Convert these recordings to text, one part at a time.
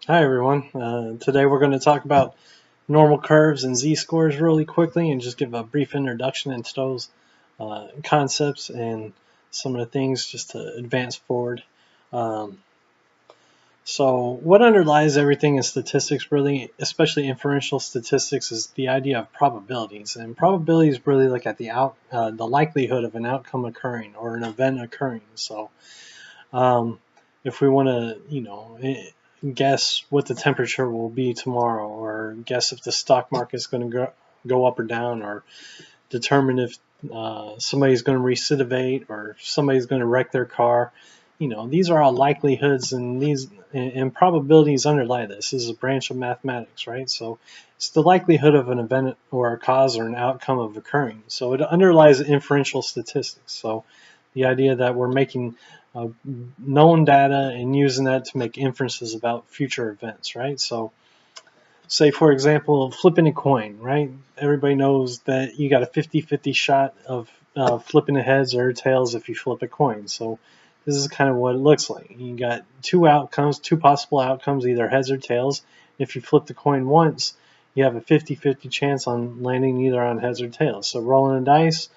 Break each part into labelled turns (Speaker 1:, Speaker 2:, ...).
Speaker 1: Hi everyone. Today we're going to talk about normal curves and z-scores really quickly and just give a brief introduction into those concepts and some of the things just to advance forward. So what underlies everything in statistics, really, especially inferential statistics, is the idea of probabilities. And probabilities really look at the likelihood of an outcome occurring or an event occurring. So if we want to, guess what the temperature will be tomorrow, or guess if the stock market is going to go up or down, or determine if somebody's going to recidivate or somebody's going to wreck their car. These are all likelihoods, and probabilities underlie this. This is a branch of mathematics, right? So it's the likelihood of an event or a cause or an outcome of occurring. So it underlies inferential statistics. So the idea that we're making known data and using that to make inferences about future events, right? So say, for example, flipping a coin, right? Everybody knows that you got a 50-50 shot of flipping the heads or tails if you flip a coin. So this is kind of what it looks like. You got two possible outcomes, either heads or tails. If you flip the coin once, you have a 50-50 chance on landing either on heads or tails. So rolling a dice,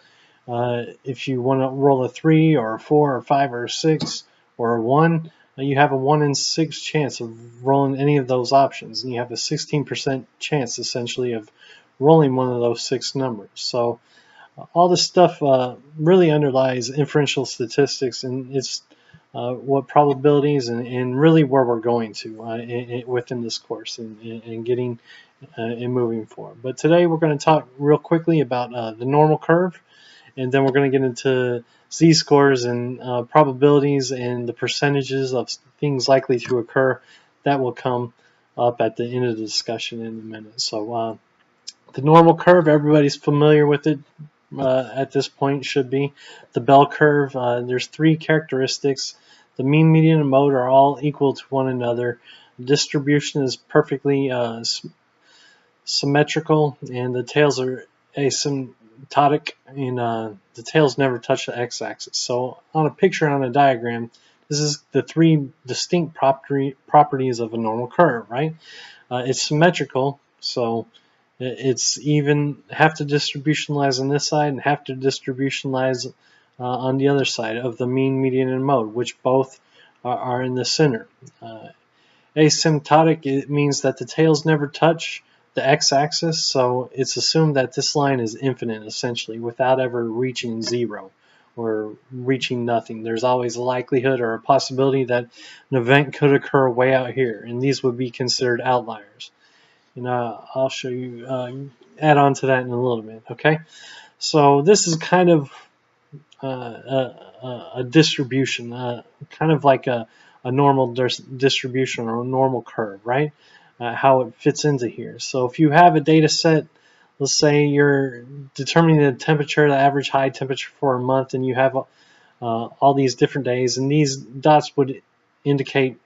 Speaker 1: if you want to roll a 3 or a 4 or 5 or a 6 or a 1, you have a 1 in 6 chance of rolling any of those options, and you have a 16% chance essentially of rolling one of those 6 numbers. So all this stuff really underlies inferential statistics, and it's what probabilities and really where we're going to within this course and getting and moving forward. But today we're going to talk real quickly about the normal curve, and then we're going to get into z-scores and probabilities and the percentages of things likely to occur. That will come up at the end of the discussion in a minute. So the normal curve, everybody's familiar with it at this point, should be. The bell curve, there's 3 characteristics. The mean, median, and mode are all equal to one another. The distribution is perfectly symmetrical, and the tails are asymptotic, and the tails never touch the x-axis. So on a picture, on a diagram, this is the 3 distinct properties of a normal curve, right? It's symmetrical, so it's even. Half the distribution lies on this side, and half the distribution lies on the other side of the mean, median, and mode, which both are in the center. Asymptotic, it means that the tails never touch the x-axis, so it's assumed that this line is infinite, essentially, without ever reaching 0 or reaching nothing. There's always a likelihood or a possibility that an event could occur way out here, and these would be considered outliers. And I'll show you, add on to that in a little bit, okay? So this is kind of a distribution, kind of like a normal distribution or a normal curve, right? How it fits into here. So if you have a data set, let's say you're determining the temperature, the average high temperature for a month, and you have all these different days, and these dots would indicate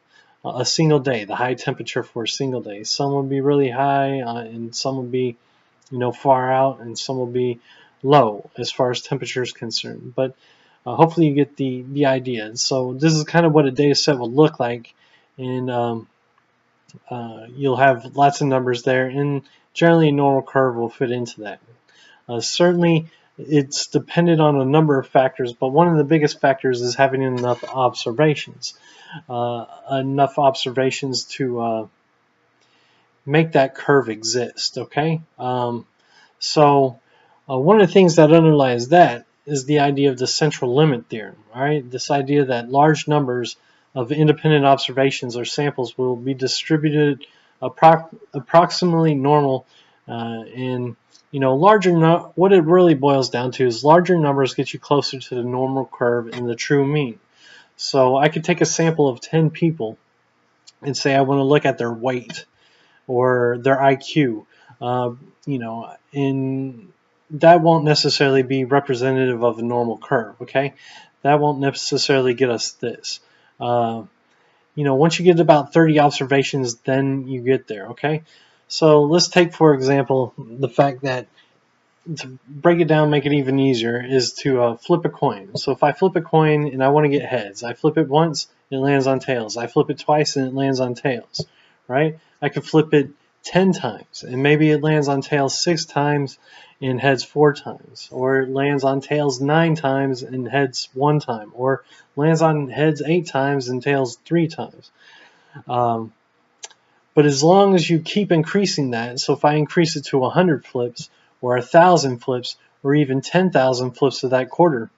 Speaker 1: a single day, the high temperature for a single day. Some will be really high, and some will be, far out, and some will be low as far as temperature is concerned. But hopefully you get the idea. So this is kind of what a data set will look like, and you'll have lots of numbers there, and generally a normal curve will fit into that. Certainly it's dependent on a number of factors, but one of the biggest factors is having enough observations. Enough observations to make that curve exist, okay? So one of the things that underlies that is the idea of the central limit theorem, all right? This idea that large numbers of independent observations or samples will be distributed approximately normal, and what it really boils down to is larger numbers get you closer to the normal curve and the true mean. So I could take a sample of 10 people and say I want to look at their weight or their IQ, and that won't necessarily be representative of a normal curve, okay? That won't necessarily get us this. Once you get about 30 observations, then you get there, okay? So let's take, for example, the fact that, to break it down, make it even easier, is to flip a coin. So if I flip a coin and I want to get heads, I flip it once, it lands on tails. I flip it twice and it lands on tails, right? I could flip it 10 times, and maybe it lands on tails 6 times and heads 4 times, or it lands on tails 9 times and heads 1 time, or lands on heads 8 times and tails 3 times. But as long as you keep increasing that, so if I increase it to 100 flips, or 1,000 flips, or even 10,000 flips of that quarter,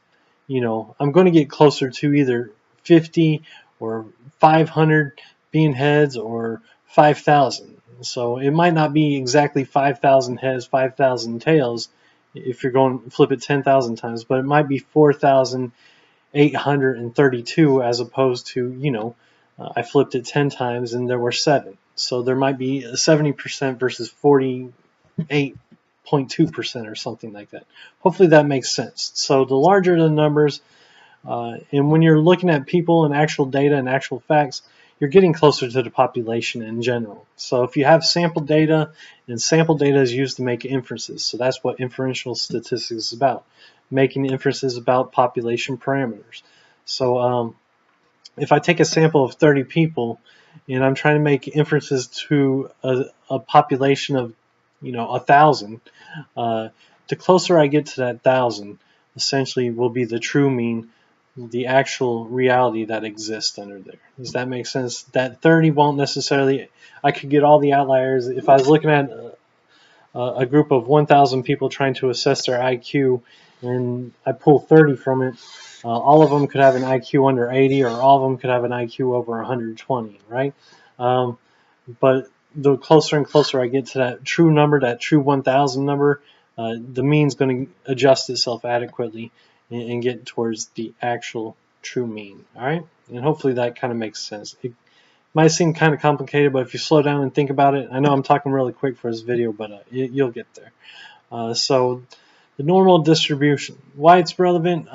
Speaker 1: I'm going to get closer to either 50 or 500 being heads or 5,000. So it might not be exactly 5,000 heads, 5,000 tails if you're going to flip it 10,000 times, but it might be 4,832 as opposed to, I flipped it 10 times and there were 7. So there might be 70% versus 48.2% or something like that. Hopefully that makes sense. So the larger the numbers, and when you're looking at people and actual data and actual facts, you're getting closer to the population in general. So if you have sample data, and sample data is used to make inferences, so that's what inferential statistics is about, making inferences about population parameters. So if I take a sample of 30 people and I'm trying to make inferences to a population of 1,000, the closer I get to that 1,000, essentially will be the true mean, the actual reality that exists under there. Does that make sense? That 30 won't necessarily, I could get all the outliers. If I was looking at a group of 1,000 people trying to assess their IQ and I pull 30 from it, all of them could have an IQ under 80, or all of them could have an IQ over 120, right? But the closer and closer I get to that true number, that true 1,000 number, the mean's going to adjust itself adequately and get towards the actual true mean. All right, and hopefully that kind of makes sense. It might seem kind of complicated, but if you slow down and think about it, I know I'm talking really quick for this video, but you'll get there. So the normal distribution, why it's relevant.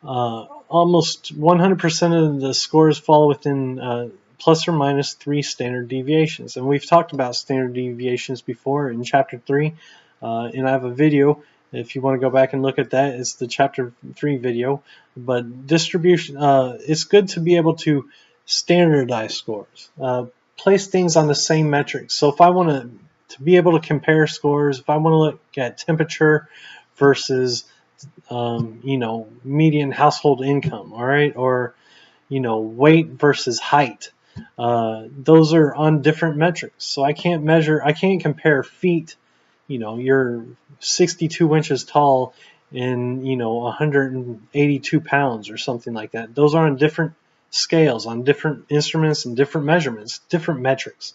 Speaker 1: Almost 100% of the scores fall within plus or minus 3 standard deviations, and we've talked about standard deviations before in chapter 3, and I have a video if you want to go back and look at that. It's the chapter 3 video. But distribution, it's good to be able to standardize scores, place things on the same metrics. So if I want to be able to compare scores, if I want to look at temperature versus median household income, all right, or weight versus height, those are on different metrics. So I can't compare feet. You're 62 inches tall and 182 pounds or something like that. Those are on different scales, on different instruments and different measurements, different metrics.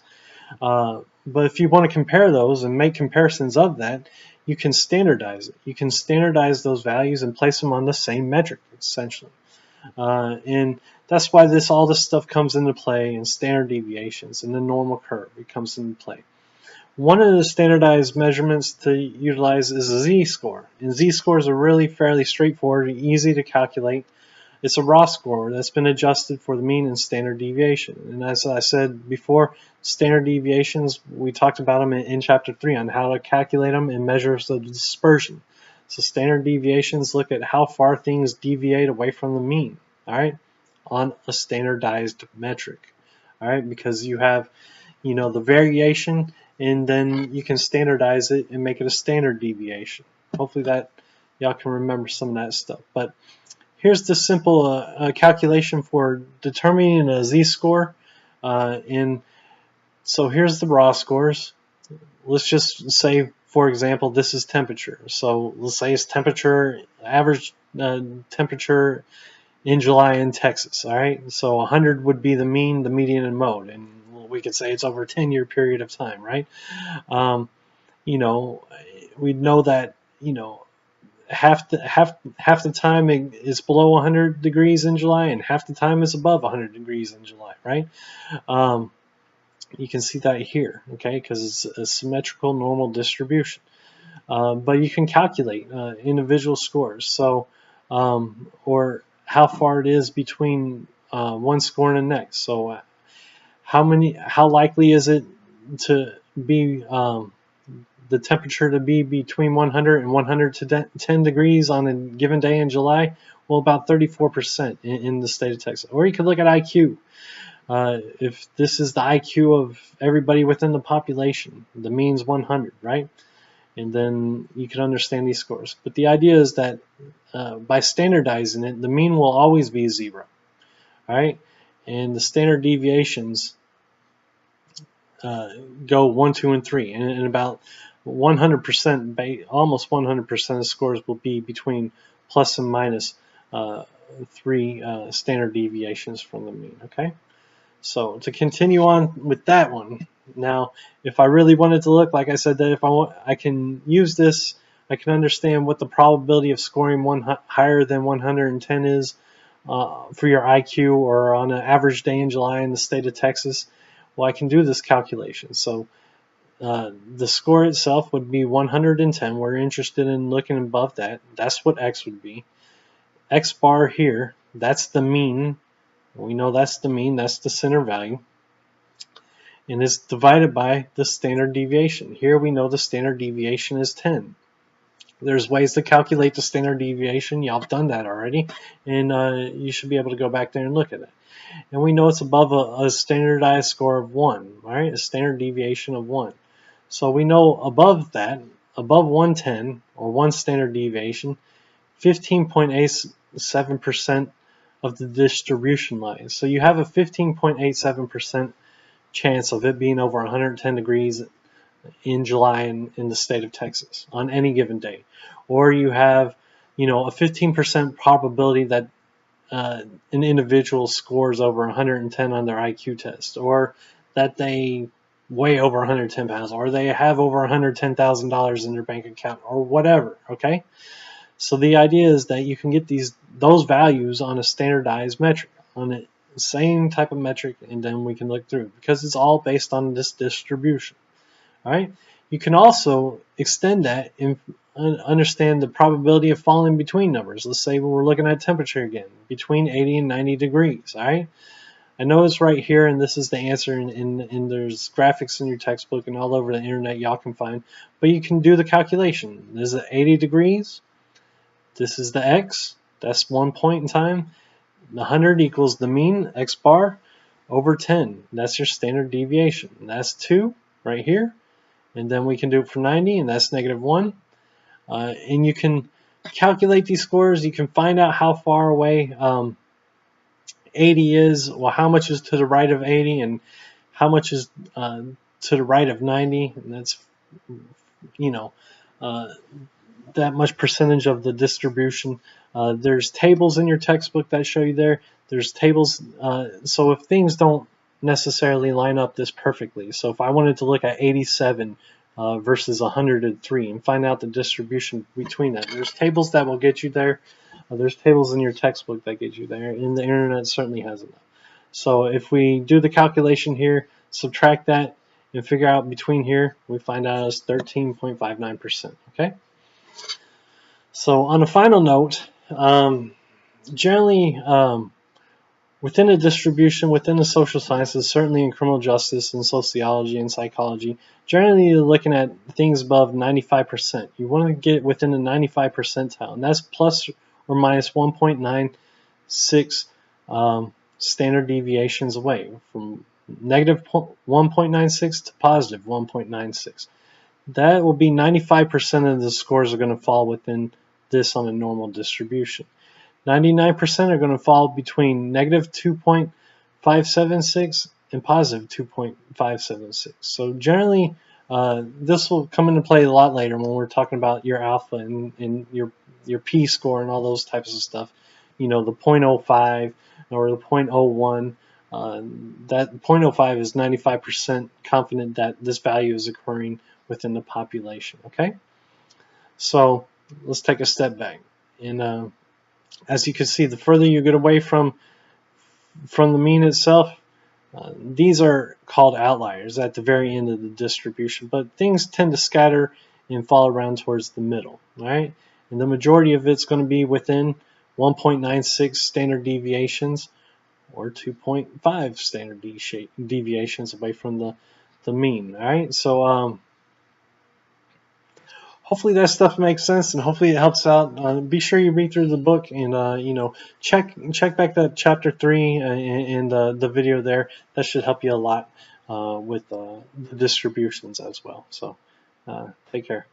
Speaker 1: But if you want to compare those and make comparisons of that, you can standardize it. You can standardize those values and place them on the same metric, essentially. And that's why all this stuff comes into play, in standard deviations and the normal curve. It comes into play. One of the standardized measurements to utilize is a z-score. And z-scores are really fairly straightforward and easy to calculate. It's a raw score that's been adjusted for the mean and standard deviation. And as I said before, standard deviations, we talked about them in chapter 3 on how to calculate them and measure the dispersion. So standard deviations look at how far things deviate away from the mean, all right, on a standardized metric, all right, because you have, the variation, and then you can standardize it and make it a standard deviation. Hopefully that y'all can remember some of that stuff. But here's the simple calculation for determining a z-score. And so here's the raw scores. Let's just say, for example, this is temperature. So let's say it's temperature, average temperature in July in Texas. All right. So 100 would be the mean, the median, and mode. And we could say it's over a 10-year period of time, right? We know that, half the time it's below 100 degrees in July, and half the time it's above 100 degrees in July, right? You can see that here, okay, because it's a symmetrical normal distribution. But you can calculate individual scores, so or how far it is between one score and the next. So how likely is it to be the temperature to be between 100 and 110 degrees on a given day in July? Well, about 34% in the state of Texas. Or you could look at IQ. If this is the IQ of everybody within the population, the mean's 100, right? And then you can understand these scores. But the idea is that by standardizing it, the mean will always be 0, all right? And the standard deviations go 1, 2, and 3, and about 100%, almost 100% of scores will be between plus and minus 3 standard deviations from the mean. Okay, so to continue on with that one, now if I really wanted to look, like I said, that if I want, I can use this. I can understand what the probability of scoring higher than 110 is for your IQ, or on an average day in July in the state of Texas. Well, I can do this calculation. So the score itself would be 110. We're interested in looking above that. That's what X would be. X bar here, that's the mean. We know that's the mean. That's the center value. And it's divided by the standard deviation. Here we know the standard deviation is 10. There's ways to calculate the standard deviation. Y'all have done that already. And you should be able to go back there and look at it. And we know it's above a standardized score of 1, right? A standard deviation of 1. So we know above that, above 110, or 1 standard deviation, 15.87% of the distribution lies. So you have a 15.87% chance of it being over 110 degrees in July in the state of Texas on any given day. Or you have, a 15% probability that an individual scores over 110 on their IQ test, or that they weigh over 110 pounds, or they have over $110,000 in their bank account, or whatever. Okay, so the idea is that you can get those values on a standardized metric, on the same type of metric, and then we can look through, because it's all based on this distribution. All right, you can also extend that and understand the probability of falling between numbers. Let's say we're looking at temperature again, between 80 and 90 degrees. All right, I know it's right here, and this is the answer, and there's graphics in your textbook and all over the internet y'all can find, but you can do the calculation. This is 80 degrees. This is the X. That's 1 point in time. The 100 equals the mean, X bar, over 10. That's your standard deviation. And that's 2 right here. And then we can do it for 90, and that's -1. And you can calculate these scores. You can find out how far away 80 is, well, how much is to the right of 80, and how much is to the right of 90. And that's, that much percentage of the distribution. There's tables in your textbook that show you there. There's tables, so if things don't necessarily line up this perfectly, so if I wanted to look at 87 versus 103 and find out the distribution between that, there's tables that will get you there. There's tables in your textbook that get you there, and the internet certainly has enough. So if we do the calculation here, subtract that, and figure out between here, we find out it's 13.59%. Okay. So on a final note, generally within a distribution, within the social sciences, certainly in criminal justice and sociology and psychology, generally you're looking at things above 95%. You want to get within the 95 percentile, and that's plus or minus 1.96 standard deviations away, from negative 1.96 to positive 1.96. That will be 95% of the scores are going to fall within this on a normal distribution. 99% are going to fall between negative 2.576 and positive 2.576. So generally, this will come into play a lot later when we're talking about your alpha and your P score and all those types of stuff. The 0.05 or the 0.01. That 0.05 is 95% confident that this value is occurring within the population. Okay, so let's take a step back, and as you can see, the further you get away from the mean itself, these are called outliers at the very end of the distribution, but things tend to scatter and fall around towards the middle, right? And the majority of it's going to be within 1.96 standard deviations or 2.5 standard deviations away from the mean. All right, so hopefully that stuff makes sense, and hopefully it helps out. Be sure you read through the book, and check back that chapter 3 in the video there. That should help you a lot with the distributions as well. So take care.